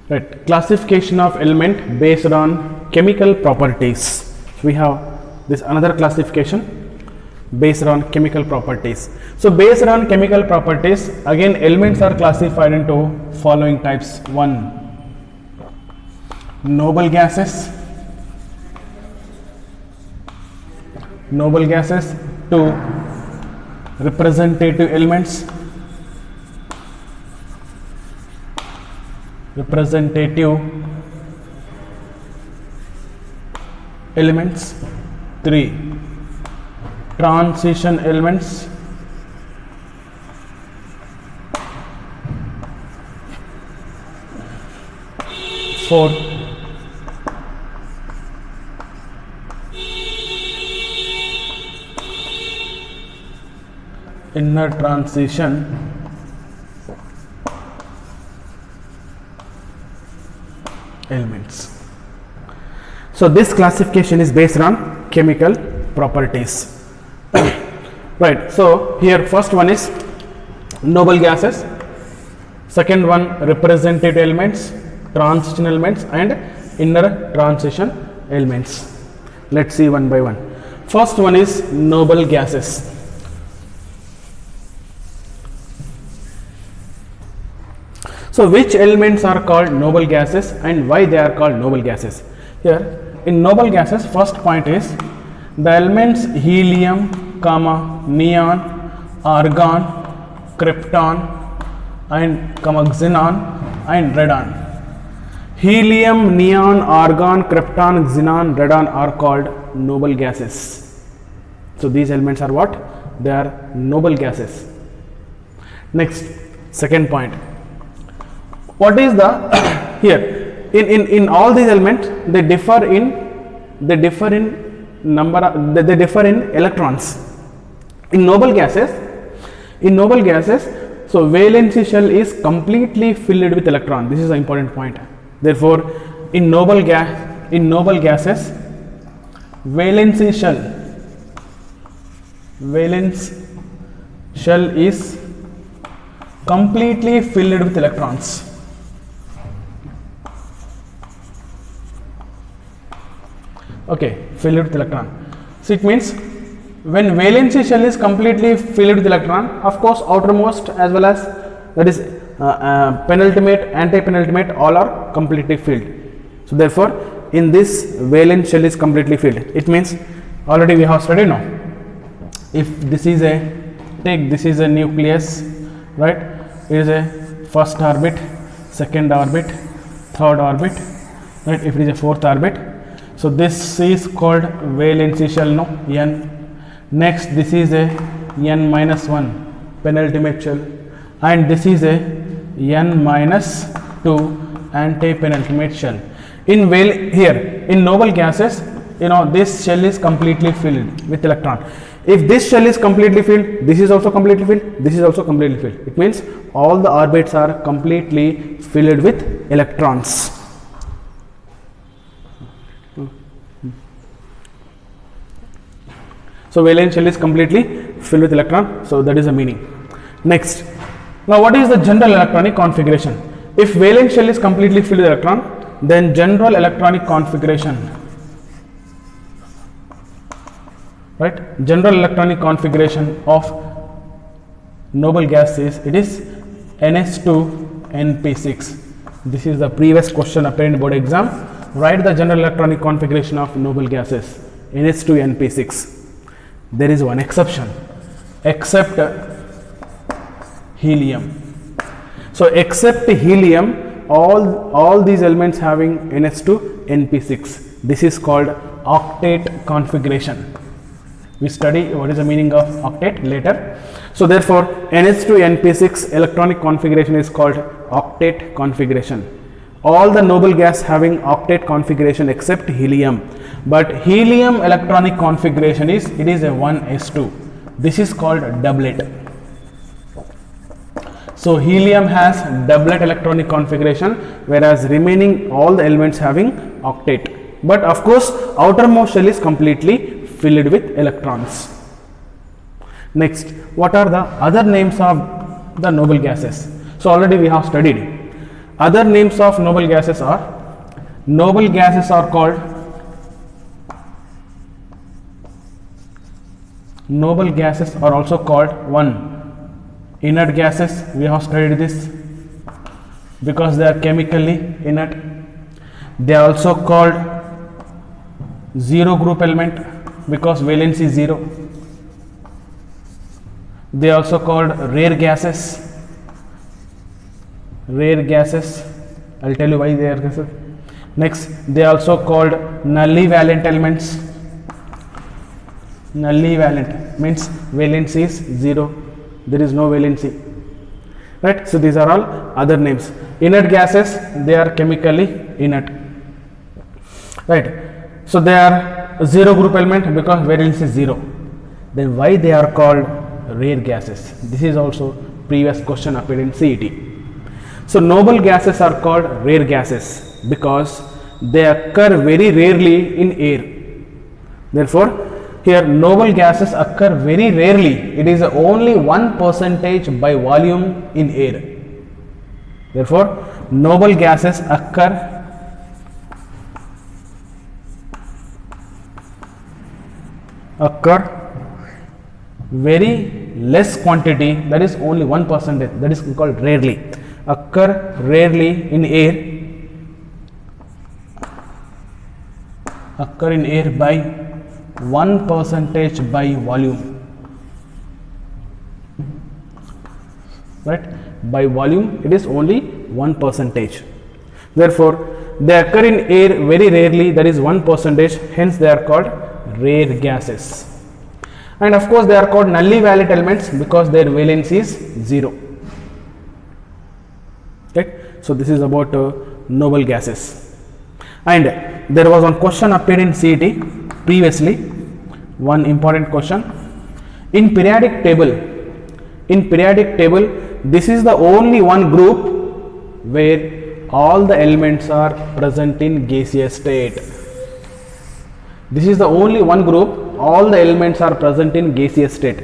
Right, classification of element based on chemical properties. We have this another classification based on chemical properties. So based on chemical properties, again elements are classified into following types. 1, noble gases. 2, representative elements. 3, transition elements. 4, inner transition elements. So this classification is based on chemical properties. Right, so here first one is noble gases, second one representative elements, transition elements and inner transition elements. Let's see one by one. First one is noble gases. So which elements are called noble gases and why they are called noble gases? Here in noble gases, first point is the elements helium, neon, argon, krypton and xenon and radon. Helium, neon, argon, krypton, xenon, radon are called noble gases. So these elements are what? They are noble gases. Next, second point. What is the here in all these elements they differ in number, they differ in electrons. In noble gases, so valency shell is completely filled with electron. This is an important point. Therefore in noble gases valence shell is completely filled with electrons. Okay, filled with electron. So it means when valency shell is completely filled with electron, of course outermost as well as that is penultimate, anti-penultimate all are completely filled. So therefore in this valence shell is completely filled. It means already we have studied now. If this is a nucleus, right? It is a first orbit, second orbit, third orbit, right? If it is a fourth orbit, so this is called valency shell, no? N. Next, this is a n-1 penultimate shell, and this is a n-2 anti-penultimate shell. Here in noble gases, this shell is completely filled with electron. If this shell is completely filled, this is also completely filled, this is also completely filled. It means all the orbits are completely filled with electrons. So valence shell is completely filled with electron. So that is the meaning. Next, now what is the general electronic configuration? If valence shell is completely filled with electron, then general electronic configuration, right? General electronic configuration of noble gas is NH2NP6. This is the previous question appeared in board exam. Write the general electronic configuration of noble gases NH2NP6. There is one exception, except helium. So except helium, all these elements having NH2NP6. This is called octet configuration. We study what is the meaning of octet later. So therefore NH2NP6 electronic configuration is called octet configuration. All the noble gas having octet configuration except helium, but helium electronic configuration is a 1s2. This is called doublet. So helium has doublet electronic configuration, whereas remaining all the elements having octet. But of course outermost shell is completely filled with electrons. Next, what are the other names of the noble gases? So already we have studied Other names of noble gases are called noble gases are also called inert gases. We have studied this because they are chemically inert. They are also called zero group element because valency is zero. They are also called rare gases. I'll tell you why they are gases. Next, they are also called nulli valent elements. Nulli valent means valency is zero. There is no valency. Right? So these are all other names. Inert gases, they are chemically inert. Right? So they are zero group element because valency is zero. Then why they are called rare gases? This is also previous question appeared in CET. So noble gases are called rare gases because they occur very rarely in air. Therefore, here noble gases occur very rarely. It is only 1% by volume in air. Therefore, noble gases occur very less quantity, that is only 1%, that is called rarely. Occur rarely in air, by 1% by volume. Right? By volume it is only 1%. Therefore, they occur in air very rarely, that is 1%, hence they are called rare gases. And of course, they are called nulli valent elements because their valency is zero. Okay. So this is about noble gases. And there was one question appeared in CET previously, one important question. In periodic table, this is the only one group where all the elements are present in gaseous state. This is the only one group, all the elements are present in gaseous state.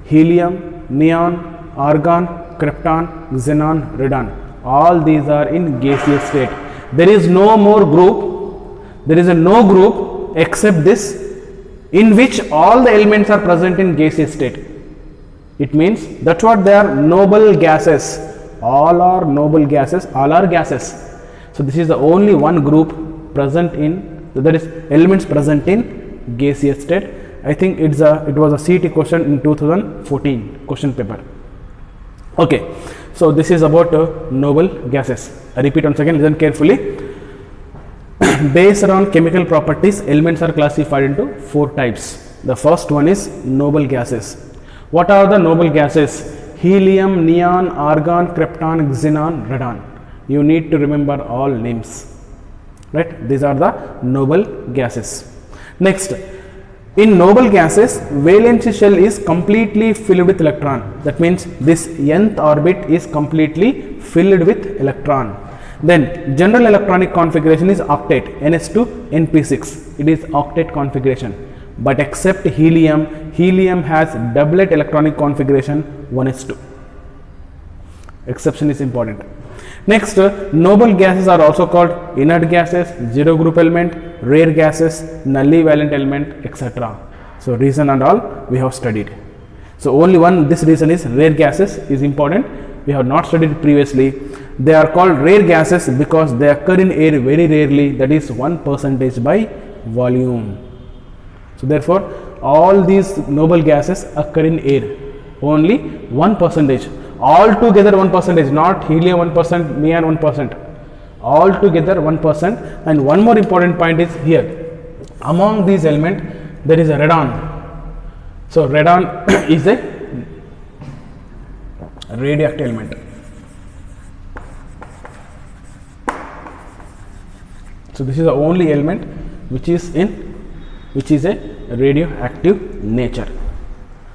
Helium, neon, argon, krypton, xenon, radon. All these are in gaseous state. There is no more group, there is no group except this in which all the elements are present in gaseous state. It means that's what they are, noble gases. All are noble gases, all are gases. So this is the only one group present in, that is elements present in gaseous state. I think it was a CET question in 2014 question paper. Okay, so this is about noble gases. I repeat once again, listen carefully. Based on chemical properties, elements are classified into 4 types. The first one is noble gases. What are the noble gases? Helium, neon, argon, krypton, xenon, radon. You need to remember all names. Right? These are the noble gases. Next, in noble gases, valency shell is completely filled with electron. That means this nth orbit is completely filled with electron. Then general electronic configuration is octet, ns2 np6. It is octet configuration. But except helium, helium has doublet electronic configuration 1s2. Exception is important. Next, noble gases are also called inert gases, zero group element, rare gases, nulli valent element, etc. So reason and all we have studied. So only one, this reason is rare gases is important. We have not studied previously. They are called rare gases because they occur in air very rarely, that is 1% by volume. So therefore, all these noble gases occur in air, only 1%. All together 1%, not helium 1%, neon 1%. All together 1%. And one more important point is here. Among these elements, there is a radon. So radon is a radioactive element. So this is the only element which is a radioactive nature.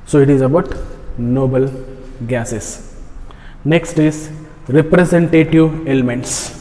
So it is about noble gases. Next is representative elements.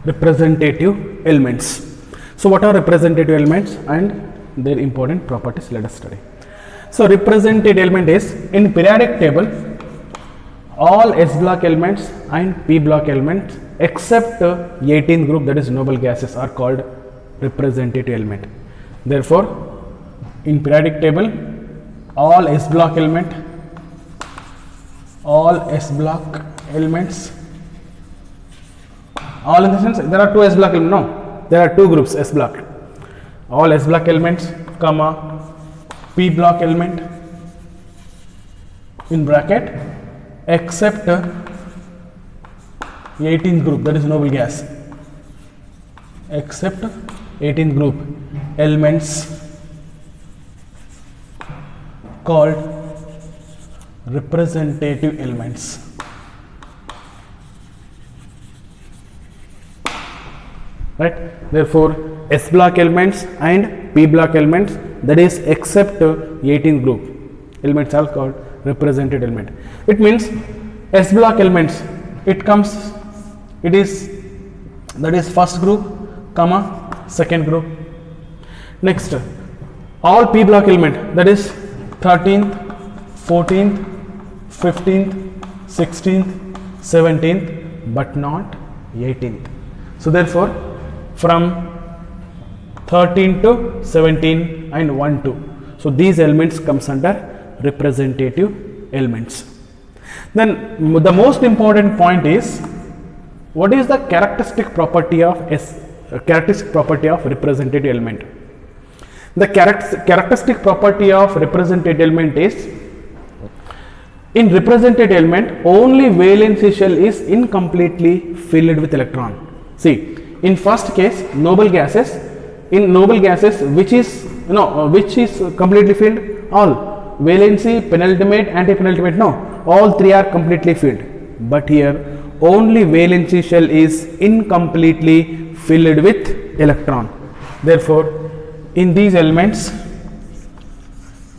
representative elements. So what are representative elements and their important properties? Let us study. So representative element is, in periodic table, all S block elements and P block elements except 18th group, that is noble gases, are called representative element. Therefore, in periodic table, all S block elements, all in the sense there are two S block elements, no, there are two groups S block, all S block elements comma P block element in bracket except 18th group, that is noble gas, except 18th group elements called representative elements. Right? Therefore, S block elements and P block elements, that is except 18th group elements, are called representative element. It means S block elements, that is first group comma second group. Next, all P block element, that is 13th, 14th, 15th, 16th, 17th, but not 18th. So therefore, from 13 to 17 and 1 2. So these elements comes under representative elements. Then the most important point is, what is the characteristic property of representative element? The characteristic property of representative element is, in representative element only valency shell is incompletely filled with electron. See, in first case noble gases, in noble gases which is completely filled? All valency, penultimate, anti-penultimate, no, all three are completely filled. But here only valency shell is incompletely filled with electron. Therefore, in these elements,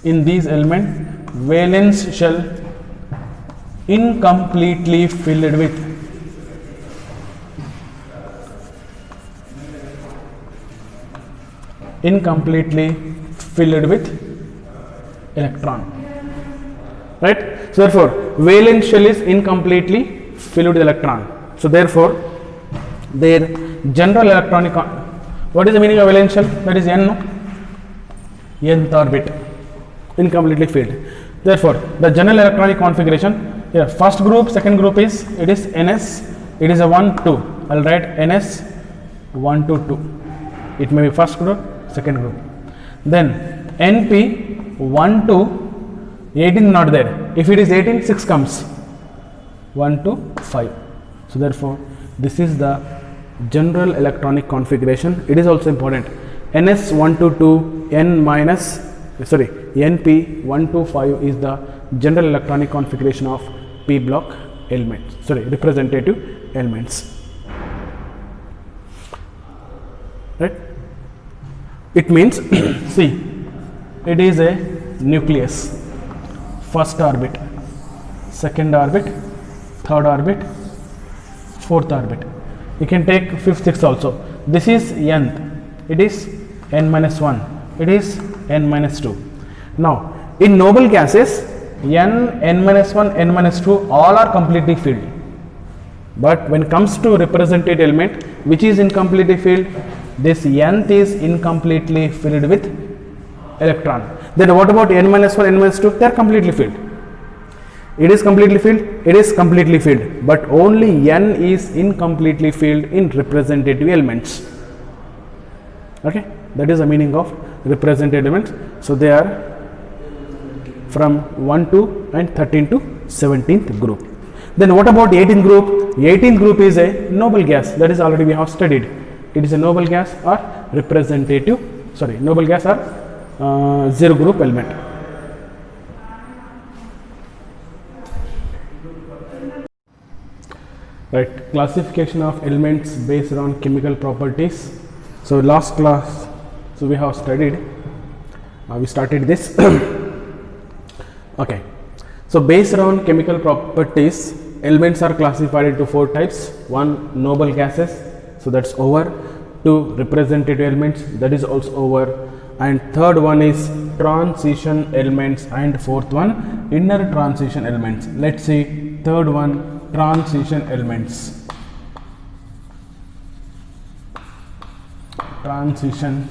valence shell incompletely filled with electron. Right? So therefore, valence shell is incompletely filled with electron. So therefore, their general electronic, what is the meaning of valence shell? That is n, no? Nth orbit, incompletely filled. Therefore, the general electronic configuration here, first group, second group is, it is NS, it is a 1 2. I will write NS 1 2 2. It may be first group, second group. Then NP 1 2, 18 not there. If it is 18, 6 comes, 1 2 5. So therefore, this is the general electronic configuration. It is also important. NS 1 2 2, NP 1 2 5 is the general electronic configuration of P block elements, representative elements. Right? It means, see, it is a nucleus, first orbit, second orbit, third orbit, fourth orbit. You can take fifth, sixth also. This is nth, it is n minus 1, it is n minus 2. Now, in noble gases, n minus 1, n minus 2, all are completely filled. But when it comes to representative element, which is incompletely filled, this nth is incompletely filled with electron. Then what about n minus 1, n minus 2? They are completely filled. It is completely filled, it is completely filled, but only n is incompletely filled in representative elements. Okay, that is the meaning of representative elements. So they are from 1 to and 13 to 17th group. Then what about 18th group? 18th group is a noble gas, that is already we have studied. It is a noble gas or noble gas or zero group element. Right, classification of elements based on chemical properties. So last class, so we have studied, we started this. Okay, so based on chemical properties, elements are classified into 4 types. One, noble gases, so that's over. 2 representative elements, that is also over. And third one is transition elements, and fourth one inner transition elements. Let's see third one, transition elements. Transition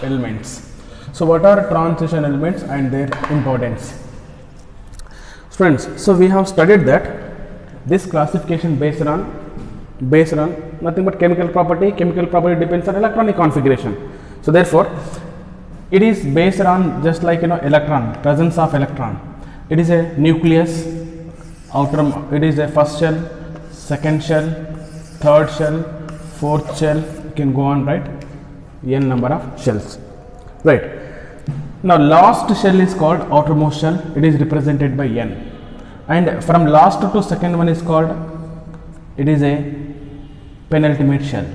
elements. So what are transition elements and their importance? Friends, so we have studied that this classification based on nothing but chemical property. Chemical property depends on electronic configuration. So therefore it is based on just like electron, presence of electron. It is a nucleus, it is a first shell, second shell, third shell, fourth shell, you can go on, right? N number of shells, right? Now last shell is called outermost shell, it is represented by N, and from last to second one is called, it is a penultimate shell.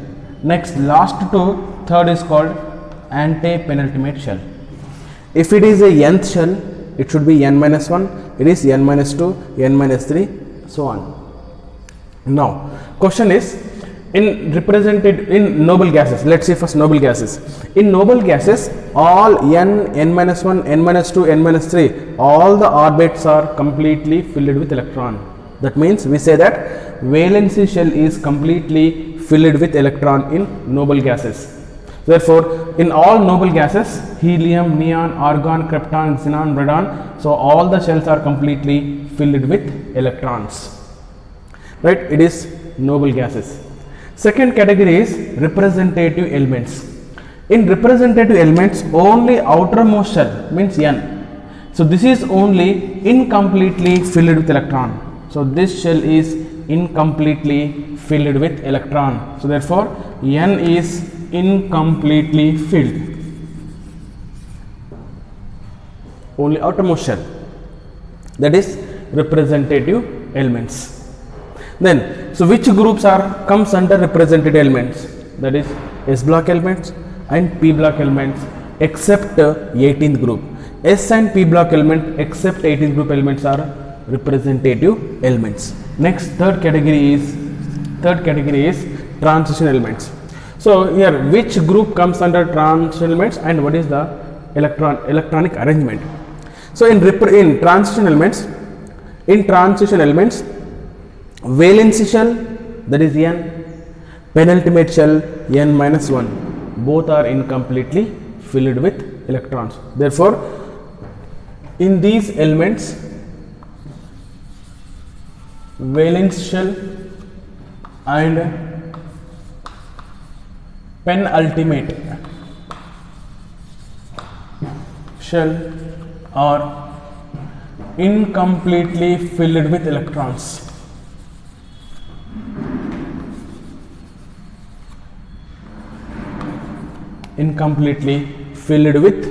Next last to third is called antepenultimate shell. If it is a nth shell, it should be n minus 1, it is n minus 2, n minus 3, so on. Now question is, in noble gases, let's see first noble gases. In noble gases, all n minus 1, n minus 2, n minus 3, all the orbits are completely filled with electron. That means we say that valency shell is completely filled with electron in noble gases. Therefore, in all noble gases, helium, neon, argon, krypton, xenon, radon, so all the shells are completely filled with electrons. Right? It is noble gases. Second category is representative elements. In representative elements, only outermost shell means N. So this is only incompletely filled with electron. So this shell is incompletely filled with electron. So therefore N is incompletely filled. Only outermost shell. That is representative elements. Then, so which groups comes under representative elements? That is S block elements and P block elements except 18th group. S and P block element except 18th group elements are representative elements. Next third category is transition elements. So here which group comes under transition elements and what is the electronic arrangement? So in transition elements, valency shell, that is N, penultimate shell N minus 1, both are incompletely filled with electrons. Therefore in these elements, valence shell and penultimate shell are incompletely filled with electrons. Incompletely filled with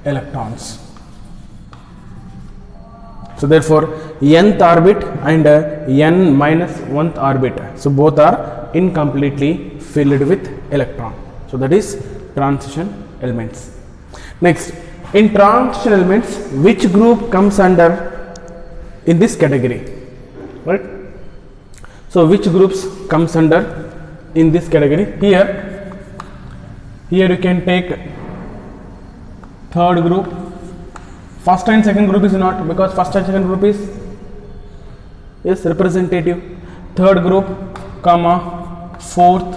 electrons. So therefore nth orbit and n minus 1th orbit, so both are incompletely filled with electron. So that is transition elements. Next, in transition elements, which group comes under in this category? Right? So which groups comes under in this category? Here you can take third group. First and second group is not, because first and second group is representative. Third group, comma, fourth,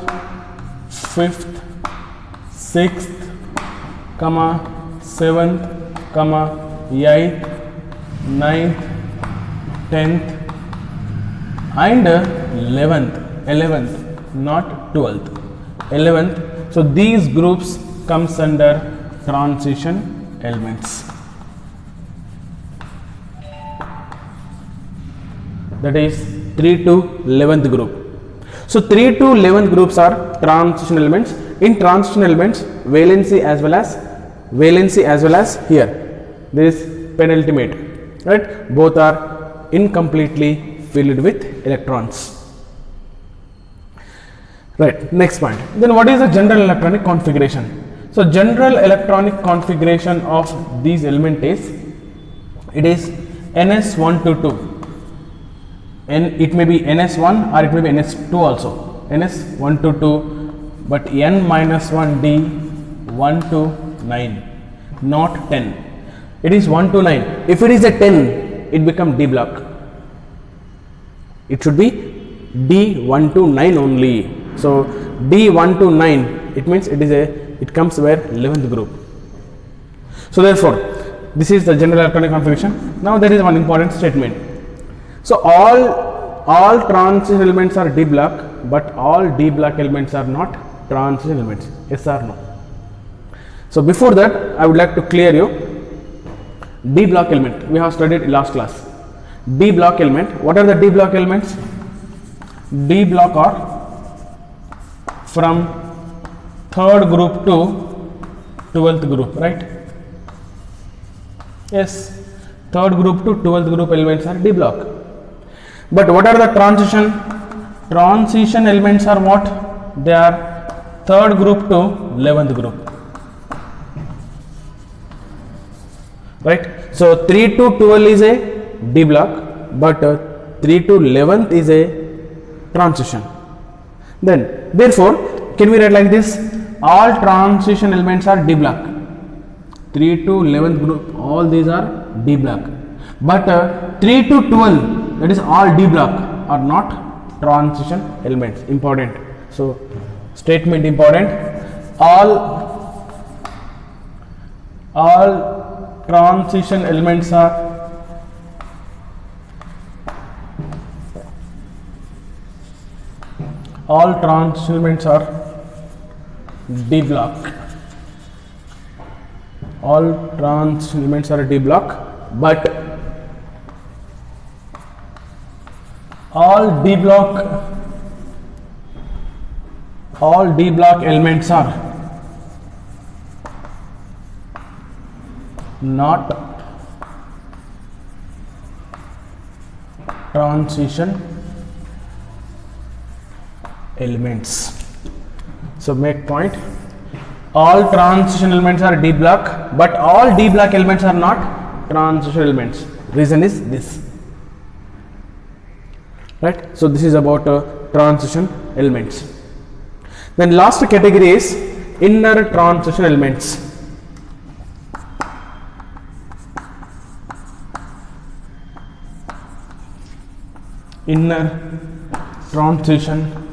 fifth, sixth, comma, seventh, comma, eighth, ninth, 10th and 11th, not 12th, 11th. So these groups comes under transition elements. That is 3 to 11th group. So 3 to 11th groups are transition elements. In transition elements, valency as well as here this penultimate, right? Both are incompletely filled with electrons. Right, next point. Then what is the general electronic configuration? So general electronic configuration of these elements is, it is NS122. N, it may be ns1 or it may be ns2 also, ns1 to 2, but n minus 1 d 1 to 9, not 10. It is 1 to 9. If it is a 10, it becomes D block. It should be D1 to 9 only. So D1 to 9, it means it comes where 11th group. So therefore, this is the general electronic configuration. Now there is one important statement. So all transition elements are D block, but all D block elements are not transition elements. Yes or no? So before that, I would like to clear you. D block element we have studied in last class. D block element. What are the D block elements? D block are from 3rd group to 12th group, right? Yes, 3rd group to 12th group elements are D block. But what are the transition? Transition elements are what? They are 3rd group to 11th group. Right. So 3 to 12 is a D block, but 3 to 11th is a transition. Then therefore, can we write like this? All transition elements are D block. 3 to 11th group, all these are D block. But 3 to 12, that is all D block, are not transition elements. Important. So statement important. All transition elements are D block. All transition elements are D block, but all D block elements are not transition elements. So make point. All transition elements are D block, but all D block elements are not transition elements. Reason is this. Right. So this is about transition elements. Then last category is inner transition elements. Inner transition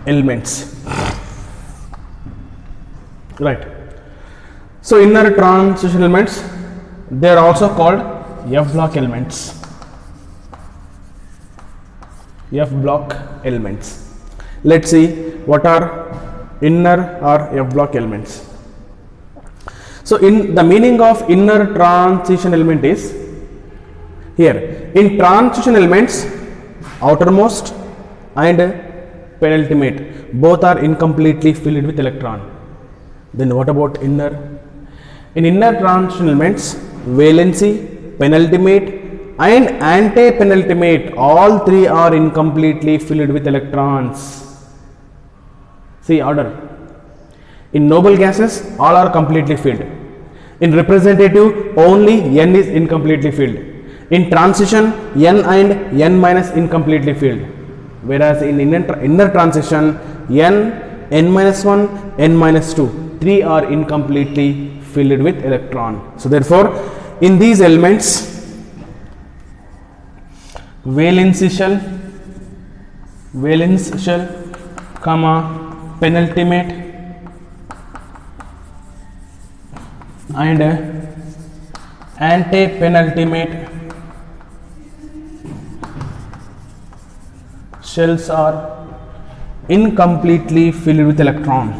elements. Right. So inner transition elements, they are also called F block elements. F block elements. Let's see what are inner or F block elements. So in the meaning of inner transition element is here. In transition elements, outermost and penultimate both are incompletely filled with electron. Then what about inner? In inner transition elements, valency, penultimate and anti-penultimate, all three are incompletely filled with electrons. See order. In noble gases, all are completely filled. In representative, only N is incompletely filled. In transition, N and N minus incompletely filled. Whereas in inner transition, N, N minus 1, N minus 2, 3 are incompletely filled with electron. So therefore, in these elements, valence shell, comma, penultimate and anti-penultimate shells are incompletely filled with electron.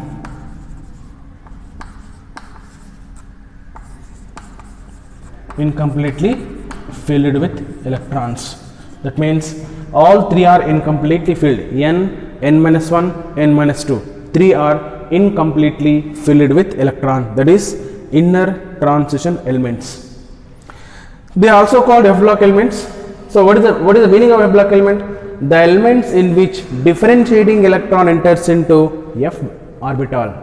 Incompletely filled with electrons. That means all three are incompletely filled. N, N minus 1, N minus 2. 3 are incompletely filled with electron. That is inner transition elements. They are also called F block elements. So what is the meaning of F block element? The elements in which differentiating electron enters into F orbital.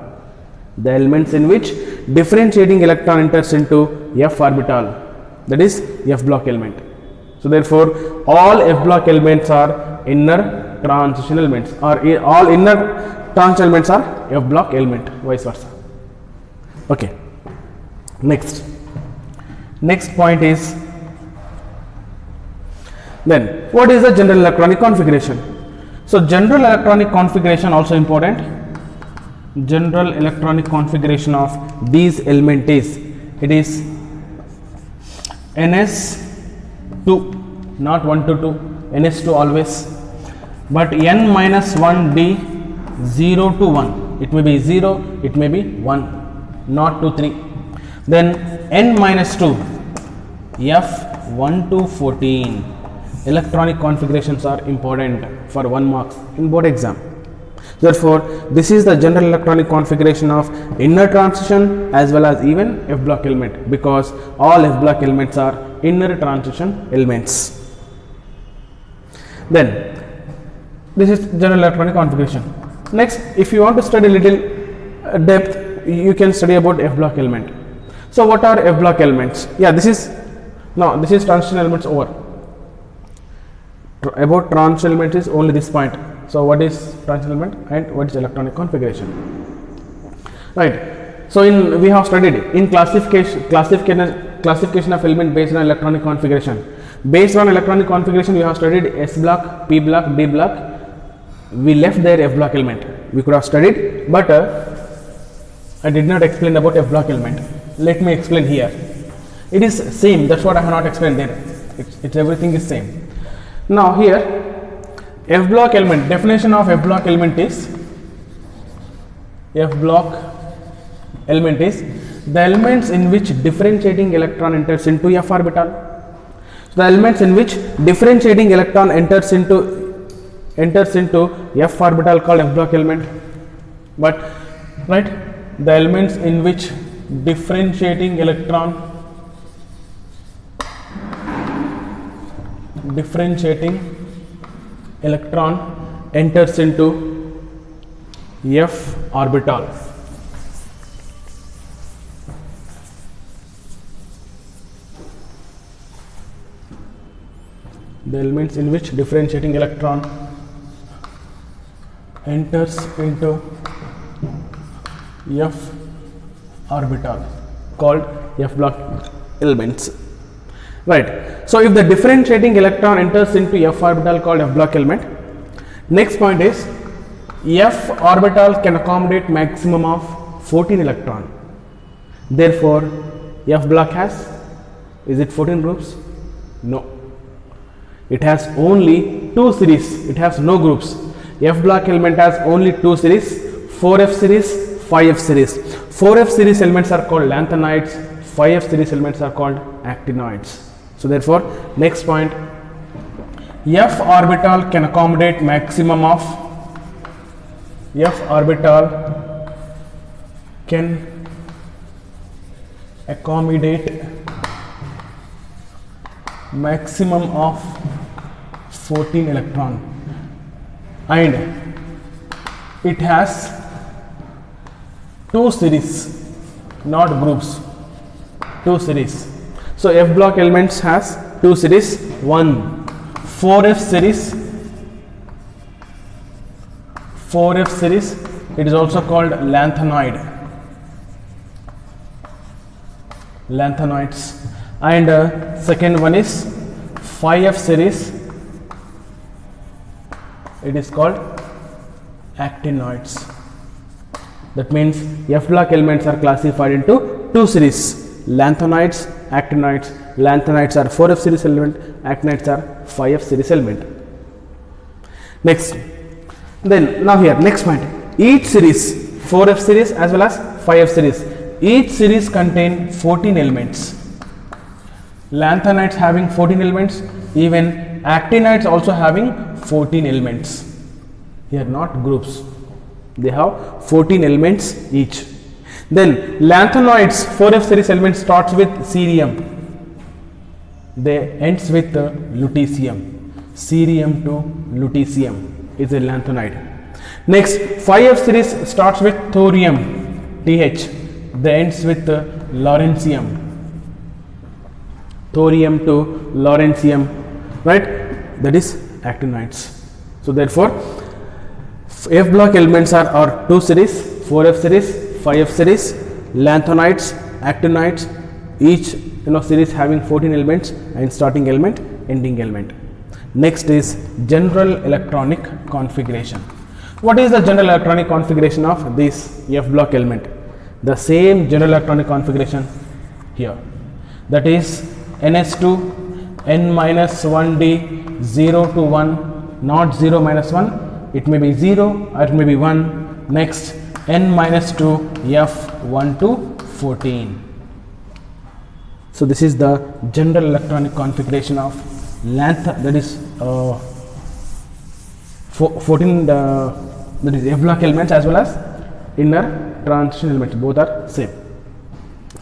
The elements in which differentiating electron enters into F orbital. That is F block element. So therefore all f block elements are inner transition elements, or all inner transition elements are f block element, vice versa. Okay, next point is, then what is the general electronic configuration? So general electronic configuration also important. General electronic configuration of these element is, it is ns2, not 1 to 2, ns2 always, but n minus 1d 0 to 1, it may be 0, it may be 1, not 2 3. Then n minus 2 f 1 to 14. Electronic configurations are important for 1 marks in board exam. Therefore this is the general electronic configuration of inner transition as well as even f block element, because all f block elements are inner transition elements. Then this is general electronic configuration. Next, if you want to study little depth, you can study about f block element. So what are f block elements? Yeah, this is transition elements over. About transition element is only this point. So what is transition element and what is electronic configuration? Right. So we have studied in classification of element based on electronic configuration. Based on electronic configuration, we have studied S block, P block, D block. We left there f block element. We could have studied, but I did not explain about f block element. Let me explain here. It is same. That's what I have not explained there. It's everything is same. Now here, f block element, definition of f block element is, f block element is the elements in which differentiating electron enters into f orbital. So the elements in which differentiating electron enters into f orbital called f block element. But right, the elements in which differentiating electron enters into f orbital. The elements in which differentiating electron enters into f orbital called f block elements. Right. So if the differentiating electron enters into f orbital called f block element, next point is f orbital can accommodate maximum of 14 electron. Therefore f block has, is it 14 groups? No. It has only 2 series. It has no groups. F block element has only 2 series, 4f series, 5f series. 4f series elements are called lanthanides, 5f series elements are called actinoids. So therefore next point, f orbital can accommodate maximum of, f orbital can accommodate maximum of 14 electron, and it has 2 series, not groups, 2 series. So f block elements has 2 series, one 4f series, it is also called lanthanoids, and second one is 5f series, it is called actinoids. That means f block elements are classified into 2 series, lanthanoids, actinoids. Lanthanides are 4f series element, actinides are 5f series element. Next, then now here next point, each series, 4f series as well as 5f series, each series contain 14 elements. Lanthanides having 14 elements, even actinides also having 14 elements. Here not groups, they have 14 elements each. Then lanthanoids, 4f series element starts with cerium, they ends with lutetium. Cerium to lutetium is a lanthanoid. Next 5f series starts with thorium, Th, they ends with lawrencium. Thorium to lawrencium right? That is actinides. So therefore, F block elements are 2 series, 4F series, 5F series, lanthanides, actinides, each series having 14 elements and starting element, ending element. Next is general electronic configuration. What is the general electronic configuration of this F block element? The same general electronic configuration here, that is NS2 N minus 1D 0 to 1, not 0 minus 1, it may be 0 or it may be 1. Next N minus 2 F 1 to 14. So this is the general electronic configuration of that is 14 that is F block elements as well as inner transition elements, both are same.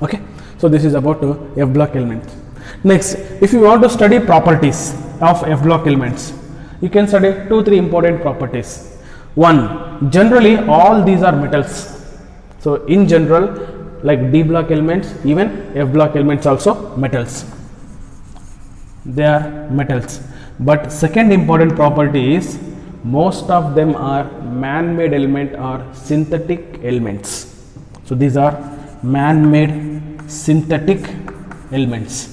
Okay, so this is about F block elements. Next, if you want to study properties of F block elements, you can study 2-3 important properties. One, generally all these are metals. So in general, like D block elements, even F block elements also metals. They are metals. But second important property is most of them are man-made element or synthetic elements. So these are man-made synthetic elements.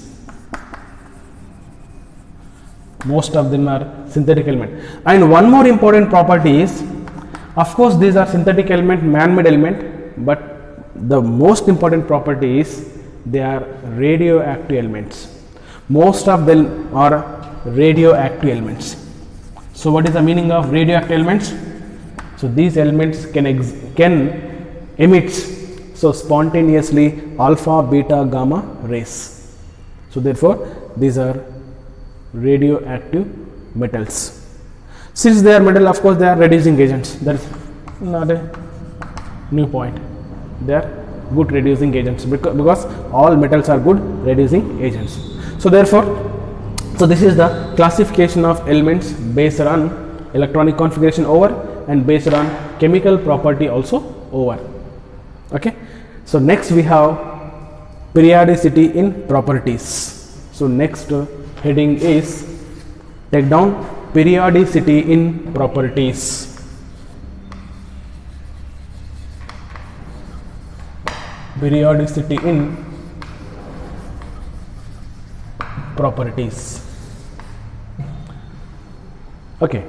Most of them are synthetic element. And one more important property is, of course these are synthetic element, man-made element, but the most important property is they are radioactive elements. Most of them are radioactive elements. So what is the meaning of radioactive elements? So these elements can emit spontaneously alpha, beta, gamma rays. So therefore these are radioactive metals. Since they are metal, of course they are reducing agents. That is not a new point. They are good reducing agents because all metals are good reducing agents. So therefore, this is the classification of elements based on electronic configuration over and based on chemical property also over. Okay. So next we have periodicity in properties. So next heading is take down periodicity in properties. Periodicity in properties. Okay.